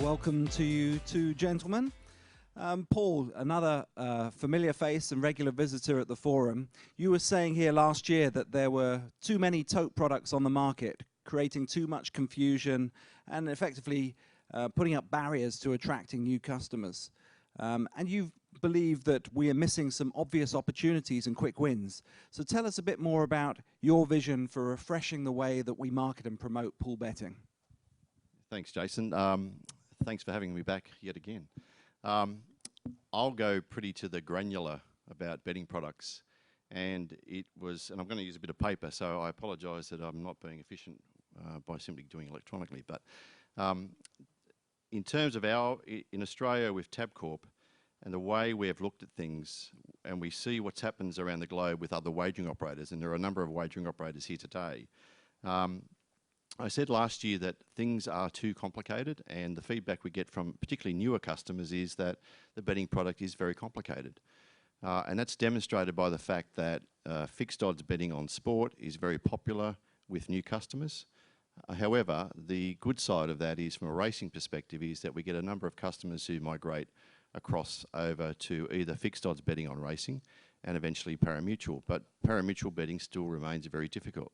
Welcome to you two gentlemen. Paul, another familiar face and regular visitor at the forum. You were saying here last year that there were too many tote products on the market, creating too much confusion and effectively putting up barriers to attracting new customers. And you believe that we are missing some obvious opportunities and quick wins. So tell us a bit more about your vision for refreshing the way that we market and promote pool betting. Thanks, Jason. Thanks for having me back yet again. I'll go pretty to the granular about betting products. And I'm going to use a bit of paper, so I apologise that I'm not being efficient by simply doing it electronically. But in terms of in Australia with Tabcorp and the way we have looked at things, and we see what's happens around the globe with other wagering operators, and there are a number of wagering operators here today. I said last year that things are too complicated, and the feedback we get from particularly newer customers is that the betting product is very complicated. And that's demonstrated by the fact that fixed odds betting on sport is very popular with new customers. However, the good side of that is, from a racing perspective, is that we get a number of customers who migrate across over to either fixed odds betting on racing and eventually pari-mutuel. But pari-mutuel betting still remains very difficult.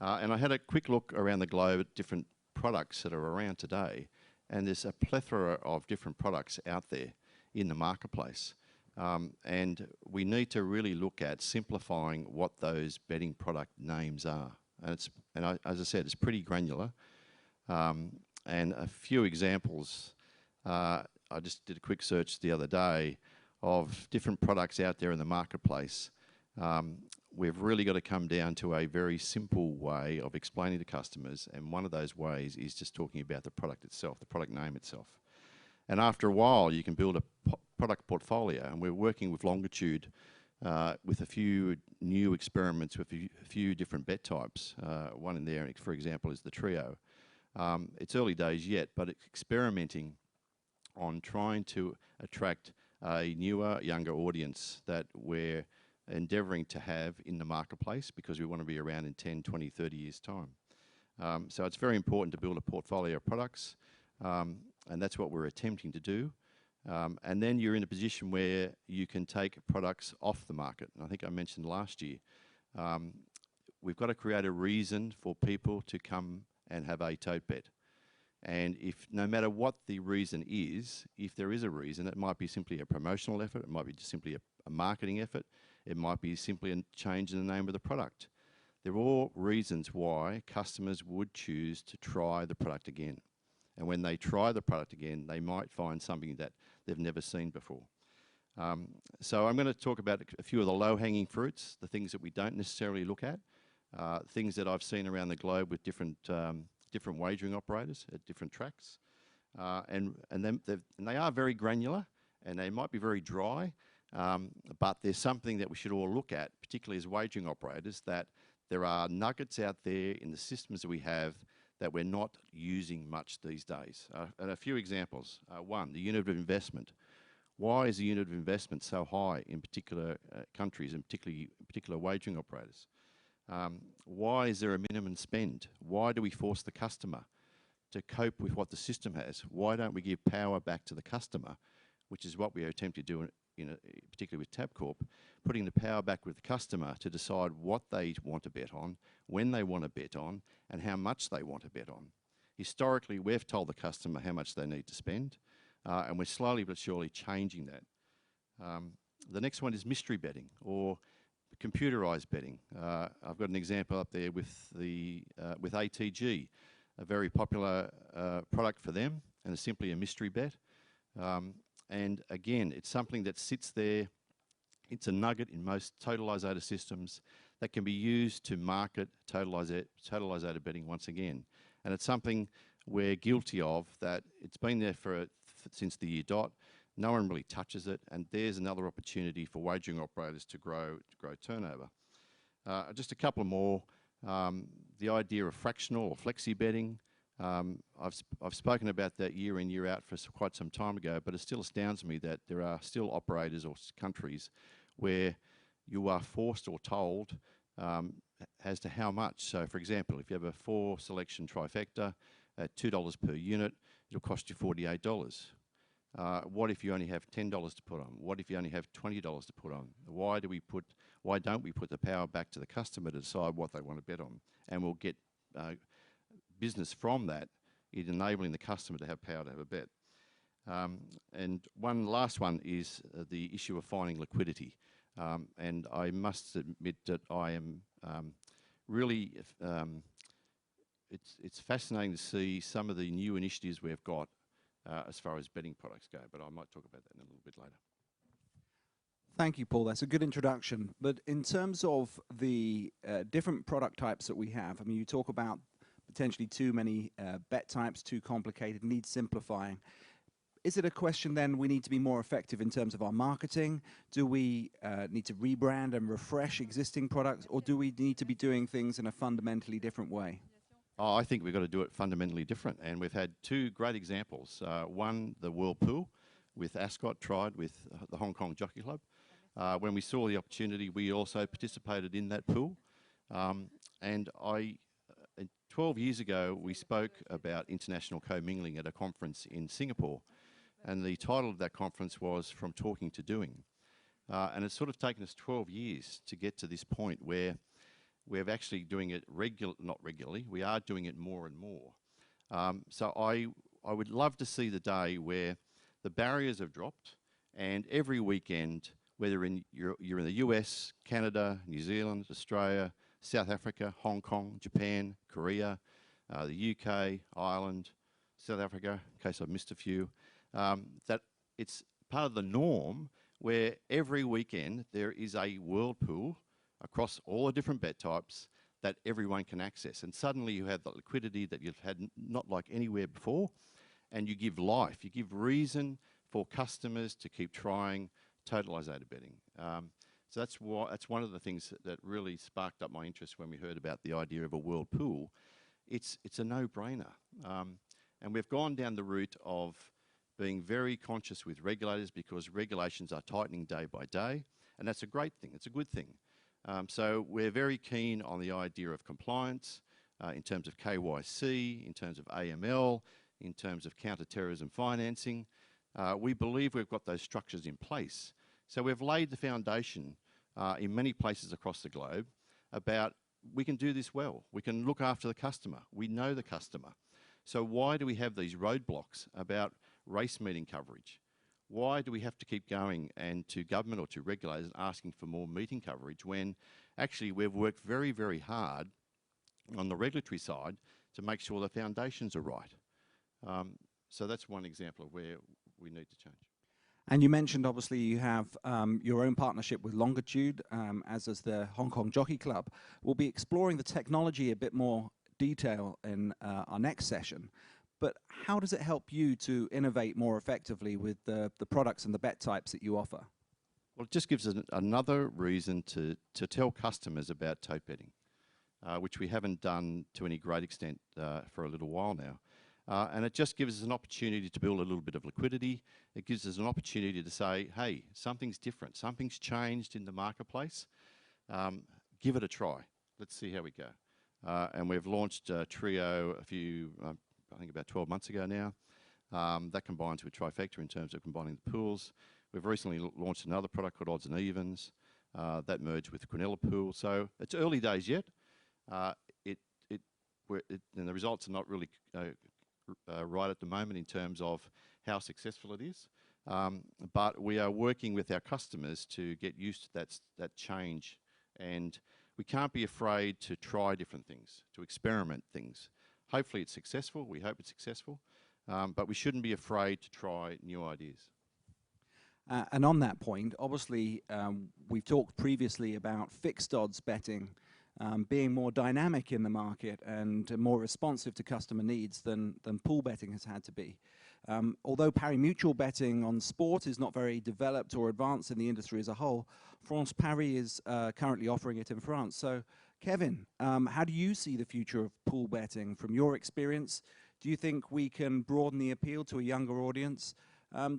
And I had a quick look around the globe at different products that are around today, and there's a plethora of different products out there in the marketplace. And we need to really look at simplifying what those betting product names are. And as I said, it's pretty granular. And a few examples, I just did a quick search the other day of different products out there in the marketplace. We've really got to come down to a very simple way of explaining to customers, and one of those ways is just talking about the product itself, the product name itself. And after a while, you can build a product portfolio, and we're working with Longitude with a few new experiments with a few different bet types. One in there, for example, is the Trio. It's early days yet, but it's experimenting on trying to attract a newer, younger audience that we're endeavouring to have in the marketplace, because we want to be around in 10, 20, 30 years' time. So it's very important to build a portfolio of products, and that's what we're attempting to do. And then you're in a position where you can take products off the market. And I think I mentioned last year, we've got to create a reason for people to come and have a tote bet. And if no matter what the reason is, if there is a reason, it might be simply a promotional effort, it might be just simply a marketing effort, it might be simply a change in the name of the product. They're all reasons why customers would choose to try the product again. And when they try the product again, they might find something that they've never seen before. So I'm going to talk about a few of the low-hanging fruits, the things that we don't necessarily look at, things that I've seen around the globe with different wagering operators at different tracks. And they are very granular, and they might be very dry, but there's something that we should all look at, particularly as wagering operators, that there are nuggets out there in the systems that we have that we're not using much these days. And a few examples. One, the unit of investment. Why is the unit of investment so high in particular countries, and particular wagering operators? Why is there a minimum spend? Why do we force the customer to cope with what the system has? Why don't we give power back to the customer, which is what we are attempting to do, particularly with Tabcorp, putting the power back with the customer to decide what they want to bet on, when they want to bet on, and how much they want to bet on. Historically, we've told the customer how much they need to spend, and we're slowly but surely changing that. The next one is mystery betting, or computerised betting. I've got an example up there with ATG, a very popular product for them, and it's simply a mystery bet. And again, it's something that sits there. It's a nugget in most totalisator systems that can be used to market totalisator betting once again. And it's something we're guilty of, that it's been there since the year dot. No one really touches it, and there's another opportunity for wagering operators to grow turnover. Just a couple more. The idea of fractional or flexi betting. I've spoken about that year in, year out for quite some time ago, but it still astounds me that there are still operators or countries where you are forced or told as to how much. So, for example, if you have a 4-selection trifecta at $2 per unit, it'll cost you $48. What if you only have $10 to put on? What if you only have $20 to put on? Why don't we put the power back to the customer to decide what they want to bet on? And we'll get business from that in enabling the customer to have power to have a bet. And one last one is the issue of finding liquidity. And I must admit that I am really, it's fascinating to see some of the new initiatives we've got as far as betting products go, but I might talk about that in a little bit later. Thank you, Paul. That's a good introduction. But in terms of the different product types that we have, I mean, you talk about potentially too many bet types, too complicated, needs simplifying. Is it a question then we need to be more effective in terms of our marketing? Do we need to rebrand and refresh existing products, or do we need to be doing things in a fundamentally different way? Oh, I think we've got to do it fundamentally different, and we've had two great examples. One, the World Pool, with Ascot tried with the Hong Kong Jockey Club. When we saw the opportunity, we also participated in that pool. And 12 years ago, we spoke about international commingling at a conference in Singapore. And the title of that conference was From Talking to Doing. And it's sort of taken us 12 years to get to this point where we're actually doing it not regularly, we are doing it more and more. So I would love to see the day where the barriers have dropped and every weekend, whether you're in the US, Canada, New Zealand, Australia, South Africa, Hong Kong, Japan, Korea, the UK, Ireland, South Africa, in case I've missed a few, that it's part of the norm where every weekend there is a world pool across all the different bet types that everyone can access. And suddenly you have the liquidity that you've had not like anywhere before, and you give life, you give reason for customers to keep trying totalizator betting. So that's one of the things that really sparked up my interest when we heard about the idea of a world pool. It's a no-brainer. And we've gone down the route of being very conscious with regulators because regulations are tightening day by day, and that's a great thing, it's a good thing. So we're very keen on the idea of compliance in terms of KYC, in terms of AML, in terms of counter-terrorism financing. We believe we've got those structures in place. So we've laid the foundation in many places across the globe about we can do this well, we can look after the customer, we know the customer. So why do we have these roadblocks about race meeting coverage? Why do we have to keep going and to government or to regulators asking for more meeting coverage when actually we've worked very, very hard on the regulatory side to make sure the foundations are right? So that's one example of where we need to change. And you mentioned, obviously, you have your own partnership with Longitude, as does the Hong Kong Jockey Club. We'll be exploring the technology a bit more detail in our next session. But how does it help you to innovate more effectively with the products and the bet types that you offer? Well, it just gives us another reason to tell customers about tote betting, which we haven't done to any great extent for a little while now. And it just gives us an opportunity to build a little bit of liquidity. It gives us an opportunity to say, hey, something's different, something's changed in the marketplace. Give it a try. Let's see how we go. And we've launched Trio I think about 12 months ago now. That combines with Trifecta in terms of combining the pools. We've recently launched another product called Odds and Evens. That merged with the Quinella pool. So it's early days yet. And the results are not really right at the moment in terms of how successful it is. But we are working with our customers to get used to that change. And we can't be afraid to try different things, to experiment things. Hopefully it's successful, we hope it's successful, but we shouldn't be afraid to try new ideas. And on that point, obviously, we've talked previously about fixed odds betting being more dynamic in the market and more responsive to customer needs than pool betting has had to be. Although pari mutual betting on sport is not very developed or advanced in the industry as a whole, France Pari is currently offering it in France. So, Kevin, how do you see the future of pool betting from your experience? Do you think we can broaden the appeal to a younger audience?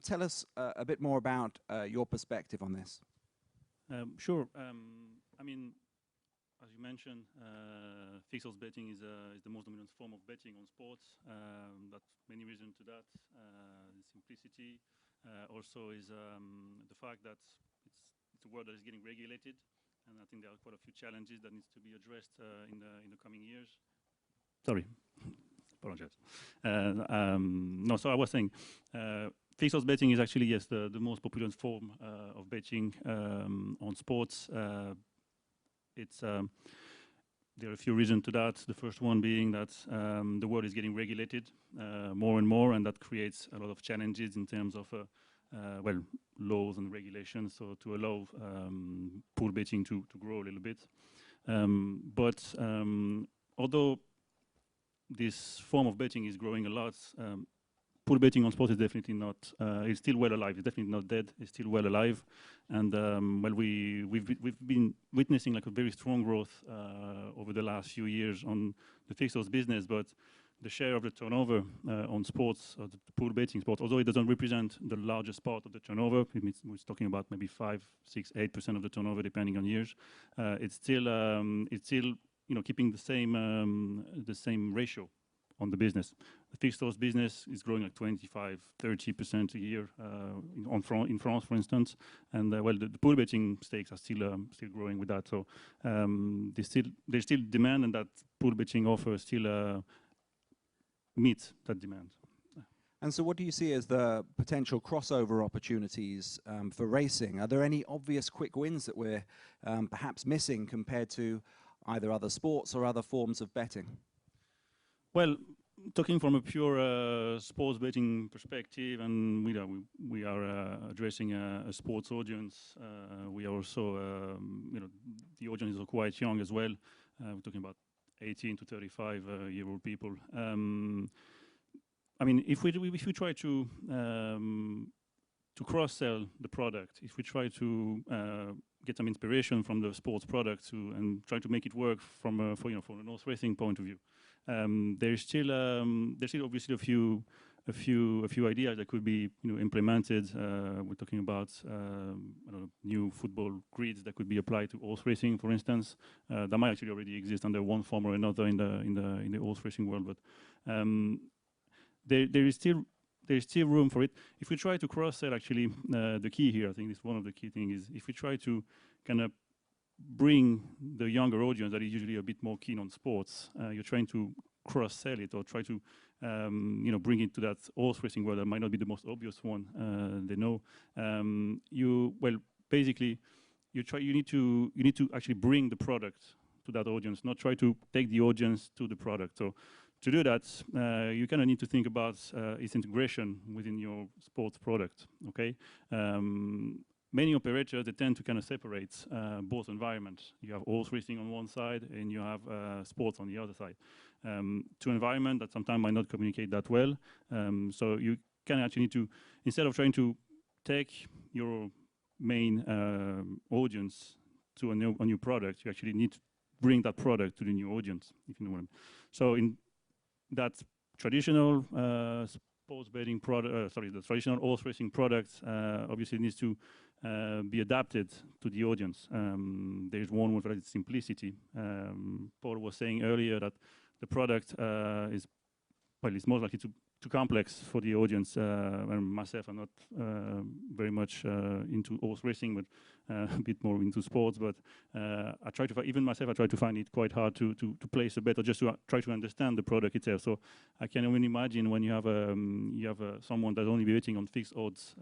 Tell us a bit more about your perspective on this. Sure. I mean, as you mentioned, fixed odds betting is the most dominant form of betting on sports. That's many reasons to that. The simplicity also is the fact that it's a world that is getting regulated, and I think there are quite a few challenges that needs to be addressed in the coming years. Sorry, apologize. No, so I was saying, fixed odds betting is actually, yes, the most popular form of betting on sports. There are a few reasons to that. The first one being that the world is getting regulated more and more, and that creates a lot of challenges in terms of well, laws and regulations, so to allow pool betting to grow a little bit. But although this form of betting is growing a lot, pool betting on sports is definitely not, it's still well alive. It's definitely not dead. It's still well alive. And well, we've been witnessing like a very strong growth over the last few years on the fixed odds business, but the share of the turnover on sports, or the pool betting sports, although it doesn't represent the largest part of the turnover, we're talking about maybe 5, 6, 8% of the turnover depending on years. It's still keeping the same ratio on the business. The fixed odds business is growing like 25, 30% a year in France, for instance, and well, the pool betting stakes are still growing with that. So there's still demand, and that pool betting offer still meets that demand. And so what do you see as the potential crossover opportunities for racing? Are there any obvious quick wins that we're perhaps missing compared to either other sports or other forms of betting? Well, talking from a pure sports betting perspective, and we are addressing a sports audience. We are also, the audience is quite young as well. We're talking about 18 to 35-year-old people. I mean, if we try to cross-sell the product, if we try to get some inspiration from the sports product and try to make it work from an horse racing point of view, there's still obviously a few ideas that could be implemented. We're talking about new football grids that could be applied to horse racing, for instance. That might actually already exist under one form or another in the horse racing world, but there is still room for it. If we try to cross-sell, actually, the key here, I think this one of the key things is if we try to kind of bring the younger audience that is usually a bit more keen on sports, you're trying to cross-sell it or try to bring it to that horse racing world that might not be the most obvious one they know. Basically, you need to actually bring the product to that audience, not try to take the audience to the product. So to do that, you kind of need to think about its integration within your sports product. Okay. Many operators, they tend to kind of separate both environments. You have horse racing on one side and you have sports on the other side. Two environments that sometimes might not communicate that well. So you can actually need to, instead of trying to take your main audience to a new product, you actually need to bring that product to the new audience, if you know what I mean. So in that traditional sports betting product, the traditional horse racing product obviously needs to be adapted to the audience. There's one with simplicity. Paul was saying earlier that the product is most likely too complex for the audience. And myself, I'm not very much into horse racing, but a bit more into sports. But I try to even myself, I try to find it quite hard to place a bet or just to try to understand the product itself. So I can only imagine when you have someone that's only betting on fixed odds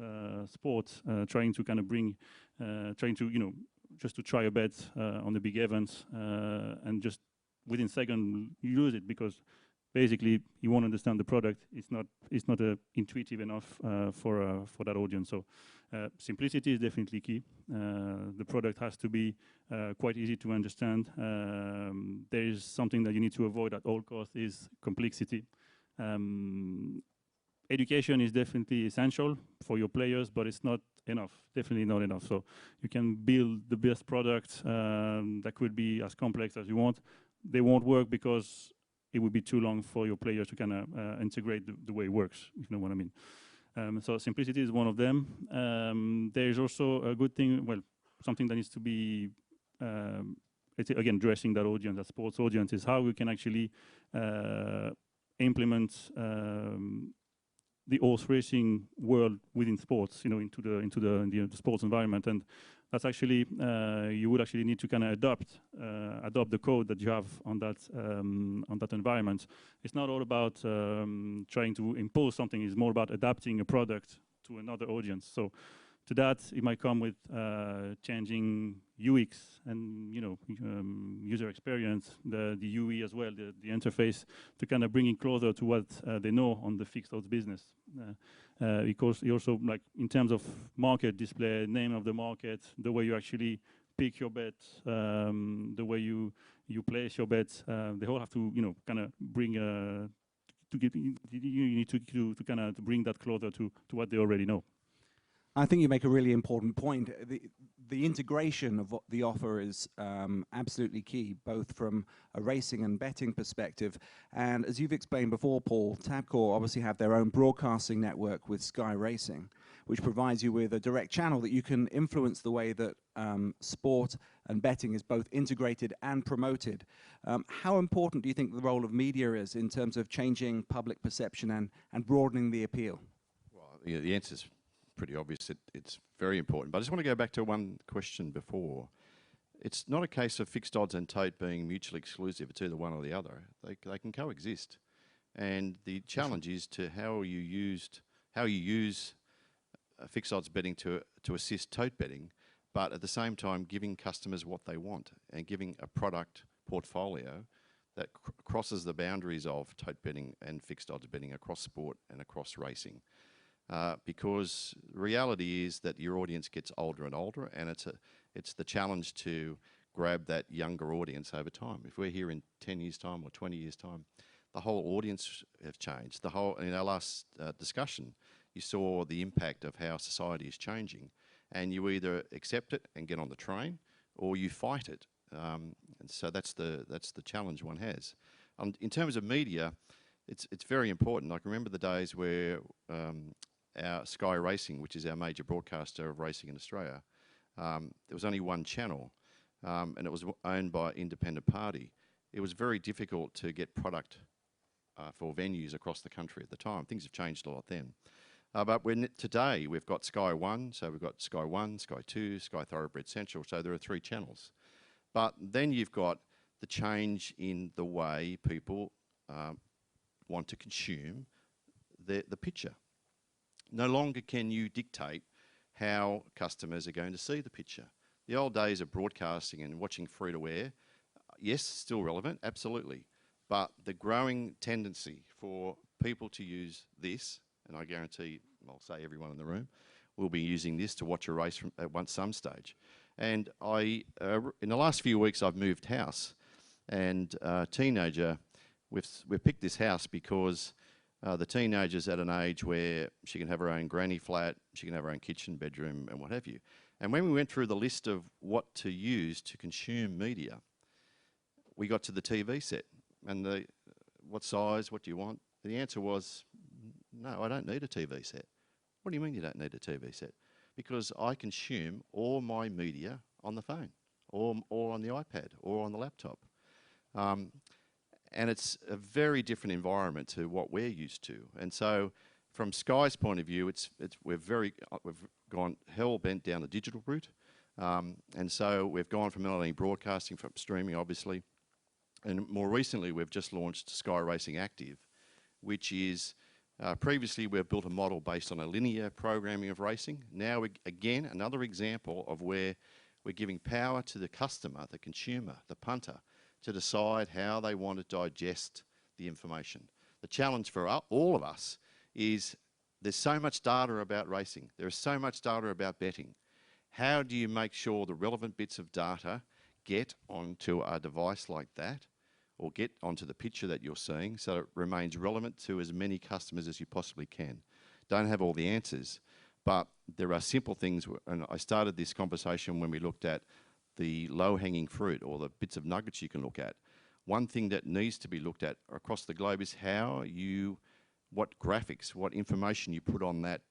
sports, trying to kind of bring, just to try a bet on the big events, and just within seconds you lose it because basically you won't understand the product. It's not intuitive enough for that audience. So simplicity is definitely key. The product has to be quite easy to understand. There is something that you need to avoid at all costs is complexity. Education is definitely essential for your players, but it's not enough, definitely not enough. So you can build the best product that could be as complex as you want. They won't work because it would be too long for your players to kind of integrate the way it works, if you know what I mean. So simplicity is one of them. There is also a good thing, well, something that needs to be again, addressing that audience, that sports audience, is how we can actually implement the horse racing world within sports, into the sports environment. And that's actually, you would actually need to kind of adopt the code that you have on that environment. It's not all about trying to impose something. It's more about adapting a product to another audience. So to that, it might come with changing UX and user experience, the UE as well, the interface, to kind of bring it closer to what they know on the fixed odds business. Because you also, like, in terms of market display, name of the market, the way you actually pick your bet, the way you place your bets, they all have to kind of bring you need to kind of bring that closer to what they already know. I think you make a really important point. The integration of what the offer is absolutely key, both from a racing and betting perspective. And as you've explained before, Paul, Tabcorp obviously have their own broadcasting network with Sky Racing, which provides you with a direct channel that you can influence the way that sport and betting is both integrated and promoted. How important do you think the role of media is in terms of changing public perception and broadening the appeal? Well, yeah, the answer's pretty obvious. It's very important. But I just want to go back to one question before. It's not a case of fixed odds and tote being mutually exclusive. It's either one or the other. They can coexist. And the challenge is to how you use fixed odds betting to assist tote betting, but at the same time giving customers what they want and giving a product portfolio that crosses the boundaries of tote betting and fixed odds betting across sport and across racing. Because the reality is that your audience gets older and older, and it's the challenge to grab that younger audience over time. If we're here in 10 years' time or 20 years' time, the whole audience have changed. In our last discussion, you saw the impact of how society is changing, and you either accept it and get on the train, or you fight it. And so that's the challenge one has. In terms of media, it's very important. I can remember the days where our Sky Racing, which is our major broadcaster of racing in Australia, there was only one channel, and it was owned by independent party. It was very difficult to get product for venues across the country at the time. Things have changed a lot then. But today we've got Sky One, so we've got Sky One, Sky Two, Sky Thoroughbred Central, so there are 3 channels. But then you've got the change in the way people want to consume the picture. No longer can you dictate how customers are going to see the picture. The old days of broadcasting and watching free-to-air, yes, still relevant, absolutely. But the growing tendency for people to use this, and I guarantee, I'll say everyone in the room, will be using this to watch a race at some stage. And in the last few weeks, I've moved house, and a teenager, we've picked this house because the teenager's at an age where she can have her own granny flat, she can have her own kitchen, bedroom, and what have you. And when we went through the list of what to use to consume media, we got to the TV set. And what size, what do you want? The answer was, no, I don't need a TV set. What do you mean you don't need a TV set? Because I consume all my media on the phone, or on the iPad, or on the laptop. And it's a very different environment to what we're used to. And so from Sky's point of view, we've gone hell-bent down the digital route. And so we've gone from not only broadcasting, from streaming, obviously, and more recently we've just launched Sky Racing Active, which is, previously we've built a model based on a linear programming of racing. Now, again, another example of where we're giving power to the customer, the consumer, the punter, to decide how they want to digest the information. The challenge for all of us is there's so much data about racing. There is so much data about betting. How do you make sure the relevant bits of data get onto a device like that, or get onto the picture that you're seeing, so it remains relevant to as many customers as you possibly can? Don't have all the answers, but there are simple things, and I started this conversation when we looked at the low-hanging fruit, or the bits of nuggets you can look at. One thing that needs to be looked at across the globe is what graphics, what information you put on that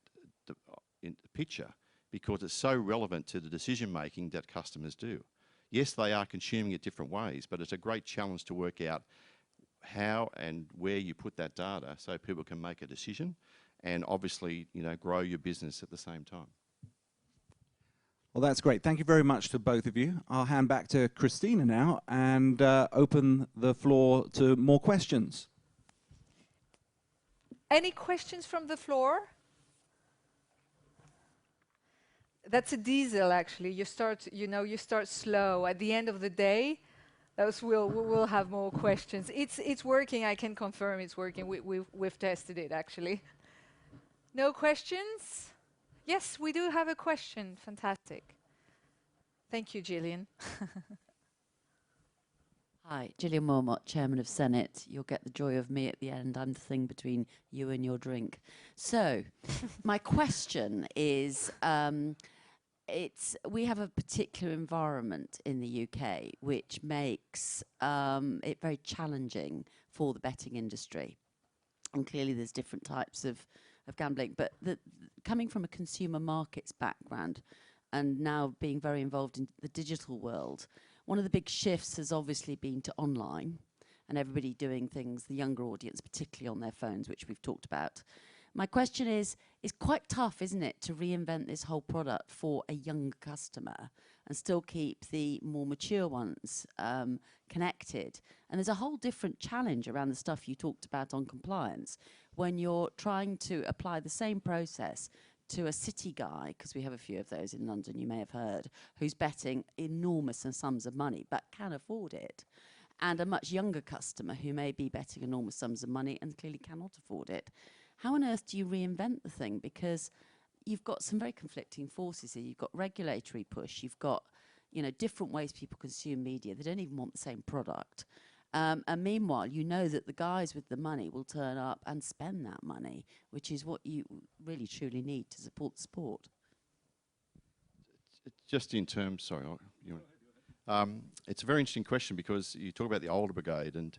picture, because it's so relevant to the decision-making that customers do. Yes, they are consuming it different ways, but it's a great challenge to work out how and where you put that data so people can make a decision and obviously, you know, grow your business at the same time. Well, that's great. Thank you very much to both of you. I'll hand back to Christina now and open the floor to more questions. Any questions from the floor? That's a diesel, actually. You start, you start slow. At the end of the day, we'll have more questions. It's working. I can confirm it's working. We've tested it, actually. No questions? Yes, we do have a question. Fantastic. Thank you, Gillian. Hi, Gillian Mormont, Chairman of Senate. You'll get the joy of me at the end. I'm the thing between you and your drink. So, my question is, we have a particular environment in the UK which makes it very challenging for the betting industry. And clearly there's different types of gambling, but coming from a consumer markets background and now being very involved in the digital world, one of the big shifts has obviously been to online and everybody doing things, the younger audience, particularly on their phones, which we've talked about. My question is, it's quite tough, isn't it, to reinvent this whole product for a young customer and still keep the more mature ones connected. And there's a whole different challenge around the stuff you talked about on compliance when you're trying to apply the same process to a city guy, because we have a few of those in London, you may have heard, who's betting enormous sums of money but can afford it, and a much younger customer who may be betting enormous sums of money and clearly cannot afford it. How on earth do you reinvent the thing? Because you've got some very conflicting forces here. You've got regulatory push. You've got, different ways people consume media. They don't even want the same product. And meanwhile, you know that the guys with the money will turn up and spend that money, which is what you really truly need to support the sport. Just in terms, sorry, it's a very interesting question because you talk about the older brigade, and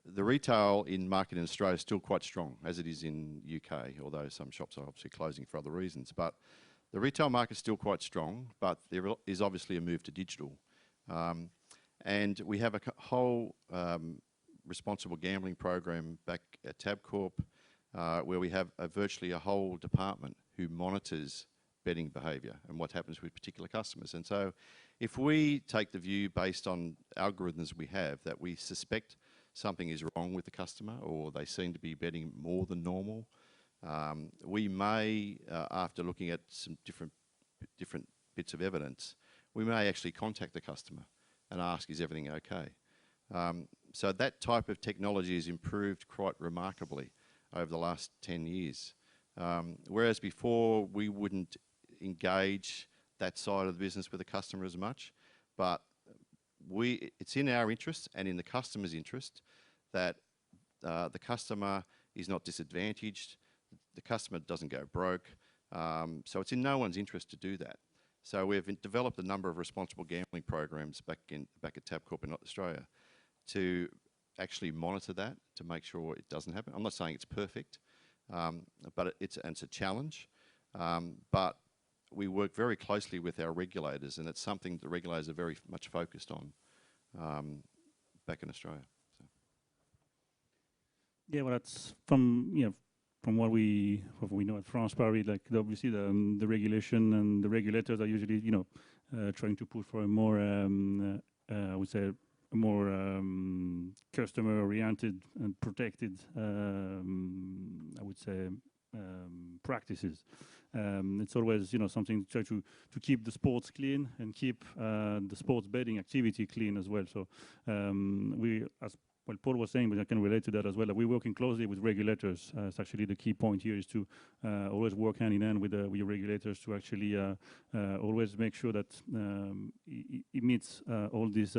the retail in market in Australia is still quite strong, as it is in UK, although some shops are obviously closing for other reasons. But the retail market is still quite strong, but there is obviously a move to digital. And we have a whole responsible gambling program back at Tabcorp, where we have virtually a whole department who monitors betting behaviour and what happens with particular customers. And so if we take the view based on algorithms we have that we suspect something is wrong with the customer or they seem to be betting more than normal, we may, after looking at some different bits of evidence, we may actually contact the customer and ask, is everything okay? So that type of technology has improved quite remarkably over the last 10 years. Whereas before we wouldn't engage that side of the business with the customer as much, but it's in our interest and in the customer's interest that the customer is not disadvantaged, the customer doesn't go broke, so it's in no one's interest to do that. So we've developed a number of responsible gambling programs back at Tabcorp in Australia to actually monitor that, to make sure it doesn't happen. I'm not saying it's perfect, but it's a challenge. But we work very closely with our regulators, and it's something the regulators are very much focused on back in Australia. So. Yeah, well, that's from what we know at France, Pari, like obviously the regulation and the regulators are usually trying to push for a more I would say a more customer-oriented and protected I would say practices. It's always something to try to keep the sports clean and keep the sports betting activity clean as well. So we, as well, Paul was saying, but I can relate to that as well. We're working closely with regulators. It's actually the key point here is to always work hand in hand with your regulators to actually always make sure that it meets all this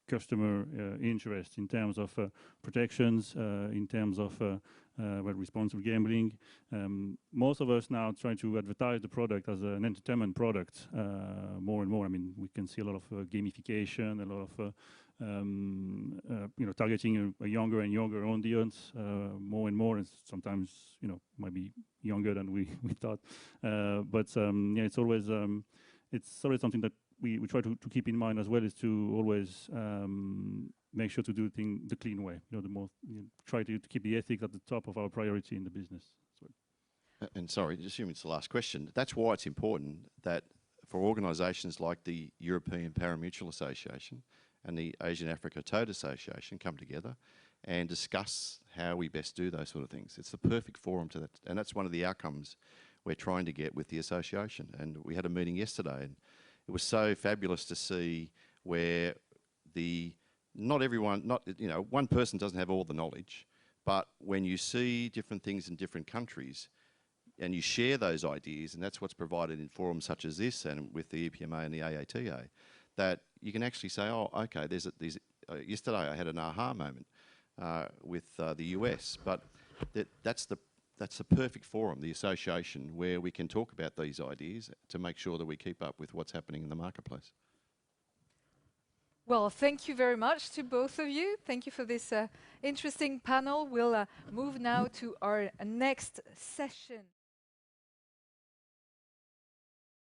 customer interest in terms of protections, in terms of responsible gambling. Most of us now trying to advertise the product as an entertainment product more and more. I mean, we can see a lot of gamification, a lot of targeting a younger and younger audience more and more, and sometimes might be younger than we thought. But yeah, it's always something that we try to keep in mind as well is to always make sure to do things the clean way. Try to keep the ethics at the top of our priority in the business. And sorry, assuming it's the last question, that's why it's important that for organisations like the European Parimutuel Association and the Asian Africa Tote Association come together and discuss how we best do those sort of things. It's the perfect forum to that, and that's one of the outcomes we're trying to get with the association. And we had a meeting yesterday, and it was so fabulous to see where not everyone, one person doesn't have all the knowledge, but when you see different things in different countries, and you share those ideas, and that's what's provided in forums such as this and with the EPMA and the AATA, that you can actually say, oh, okay, yesterday I had an aha moment with the US, but that's the perfect forum, the association, where we can talk about these ideas to make sure that we keep up with what's happening in the marketplace. Well, thank you very much to both of you. Thank you for this interesting panel. We'll move now to our next session.